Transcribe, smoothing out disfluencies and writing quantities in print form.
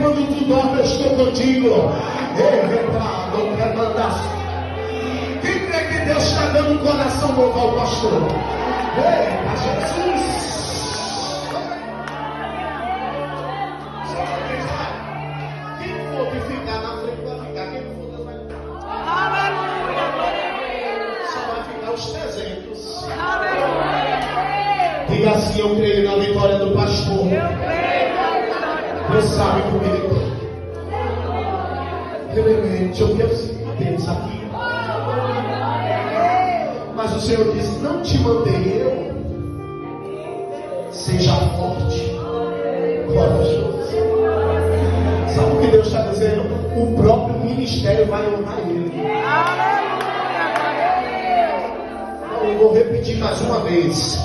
quando tu dorme eu estou contigo. Não quer mandar. Quem crê que Deus está dando um coração novo ao pastor? Eita, Jesus! Quem for que ficar na frente vai ficar, quem não for Deus vai ficar. Aleluia, glória a Deus. Só vai ficar os 300. Aleluia. Diga assim: eu creio na vitória do pastor. Eu creio na vitória do Deus sabe comigo. Eu quero sim a Deus aqui. Mas o Senhor disse: não te mandei eu. Seja forte, corajoso. Sabe o que Deus está dizendo? O próprio ministério vai honrar ele. Aleluia, glória a Deus. Eu vou repetir mais uma vez.